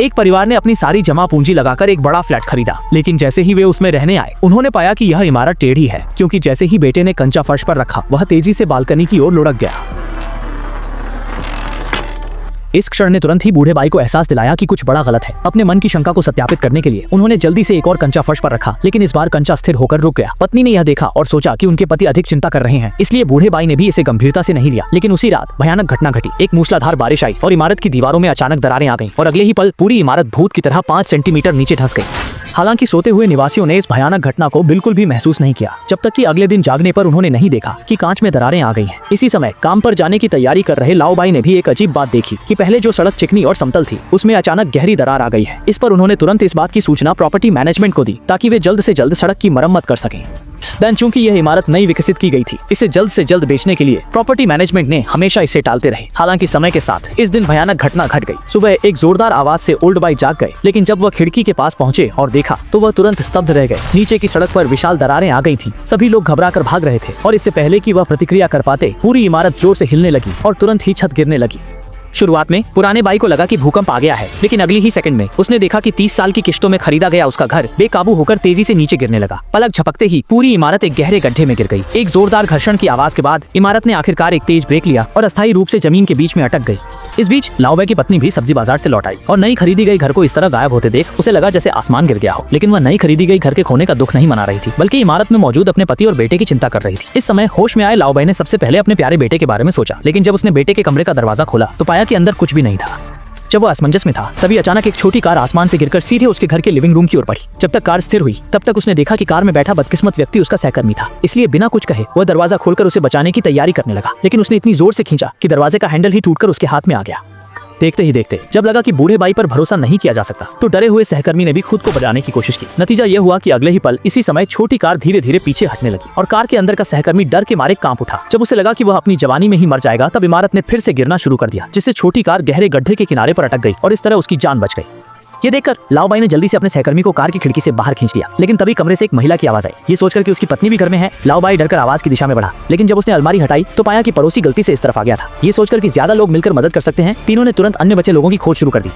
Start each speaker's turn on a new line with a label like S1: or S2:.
S1: एक परिवार ने अपनी सारी जमा पूंजी लगाकर एक बड़ा फ्लैट खरीदा, लेकिन जैसे ही वे उसमें रहने आए उन्होंने पाया कि यह इमारत टेढ़ी है, क्योंकि जैसे ही बेटे ने कंचा फर्श पर रखा वह तेजी से बालकनी की ओर लुढ़क गया। इस क्षण ने तुरंत ही बूढ़े भाई को एहसास दिलाया कि कुछ बड़ा गलत है। अपने मन की शंका को सत्यापित करने के लिए उन्होंने जल्दी से एक और कंचा फर्श पर रखा, लेकिन इस बार कंचा स्थिर होकर रुक गया। पत्नी ने यह देखा और सोचा कि उनके पति अधिक चिंता कर रहे हैं, इसलिए बूढ़े भाई ने भी इसे गंभीरता से नहीं लिया। लेकिन उसी रात भयानक घटना घटी। एक मूसलाधार बारिश आई और इमारत की दीवारों में अचानक दरारें आ गईं और अगले ही पल पूरी इमारत भूत की तरह 5 सेंटीमीटर नीचे धंस गई। हालांकि सोते हुए निवासियों ने इस भयानक घटना को बिल्कुल भी महसूस नहीं किया, जब तक कि अगले दिन जागने पर उन्होंने नहीं देखा कि कांच में दरारें आ गई हैं। इसी समय काम पर जाने की तैयारी कर रहे लाओबाई ने भी एक अजीब बात देखी कि पहले जो सड़क चिकनी और समतल थी उसमें अचानक गहरी दरार आ गई है। इस पर उन्होंने तुरंत इस बात की सूचना प्रॉपर्टी मैनेजमेंट को दी ताकि वे जल्द से जल्द सड़क की मरम्मत कर सकें। देन चूंकि यह इमारत नई विकसित की गई थी, इसे जल्द से जल्द बेचने के लिए प्रॉपर्टी मैनेजमेंट ने हमेशा इसे टालते रहे। हालांकि समय के साथ इस दिन भयानक घटना घट गई। सुबह एक जोरदार आवाज से ओल्ड बाई जाग गए, लेकिन जब वह खिड़की के पास पहुंचे और देखा तो वह तुरंत स्तब्ध रह गए। नीचे की सड़क पर विशाल दरारें आ गई थी। सभी लोग घबराकर भाग रहे थे और इससे पहले कि वह प्रतिक्रिया कर पाते पूरी इमारत जोर से हिलने लगी और तुरंत ही छत गिरने लगी। शुरुआत में पुराने बाई को लगा कि भूकंप आ गया है, लेकिन अगली ही सेकंड में उसने देखा कि 30 साल की किश्तों में खरीदा गया उसका घर बेकाबू होकर तेजी से नीचे गिरने लगा। पलक झपकते ही पूरी इमारत एक गहरे गड्ढे में गिर गई। एक जोरदार घर्षण की आवाज के बाद इमारत ने आखिरकार एक तेज ब्रेक लिया और अस्थायी रूप से जमीन के बीच में अटक गई। इस बीच लाओबाई की पत्नी भी सब्जी बाजार से लौट आई और नई खरीदी गई घर को इस तरह गायब होते देख उसे लगा जैसे आसमान गिर गया हो। लेकिन वह नई खरीदी गई घर के खोने का दुख नहीं मना रही थी, बल्कि इमारत में मौजूद अपने पति और बेटे की चिंता कर रही थी। इस समय होश में आए लाओबाई ने सबसे पहले अपने प्यारे बेटे के बारे में सोचा, लेकिन जब उसने बेटे के कमरे का दरवाजा खोला तो पाया कि अंदर कुछ भी नहीं था। जब वह असमंजस में था तभी अचानक एक छोटी कार आसमान से गिरकर सीधे उसके घर के लिविंग रूम की ओर बढ़ी। जब तक कार स्थिर हुई तब तक उसने देखा कि कार में बैठा बदकिस्मत व्यक्ति उसका सहकर्मी था, इसलिए बिना कुछ कहे वह दरवाजा खोलकर उसे बचाने की तैयारी करने लगा। लेकिन उसने इतनी जोर से खींचा कि दरवाजे का हैंडल ही टूटकर उसके हाथ में आ गया। देखते ही देखते जब लगा कि बूढ़े बाई पर भरोसा नहीं किया जा सकता तो डरे हुए सहकर्मी ने भी खुद को बचाने की कोशिश की। नतीजा यह हुआ कि अगले ही पल इसी समय छोटी कार धीरे धीरे पीछे हटने लगी और कार के अंदर का सहकर्मी डर के मारे कांप उठा। जब उसे लगा कि वह अपनी जवानी में ही मर जाएगा तब इमारत ने फिर से गिरना शुरू कर दिया, जिससे छोटी कार गहरे गड्ढे के किनारे पर अटक गई और इस तरह उसकी जान बच गई। ये देखकर लाओबाई ने जल्दी से अपने सहकर्मी को कार की खिड़की से बाहर खींच लिया, लेकिन तभी कमरे से एक महिला की आवाज आई। ये सोचकर कि उसकी पत्नी भी घर में है, लाओबाई डरकर आवाज की दिशा में बढ़ा, लेकिन जब उसने अलमारी हटाई तो पाया कि पड़ोसी गलती से इस तरफ आ गया था। ये सोचकर कि ज्यादा लोग मिलकर मदद कर सकते हैं, तीनों ने तुरंत अन्य बचे लोगों की खोज शुरू कर दी।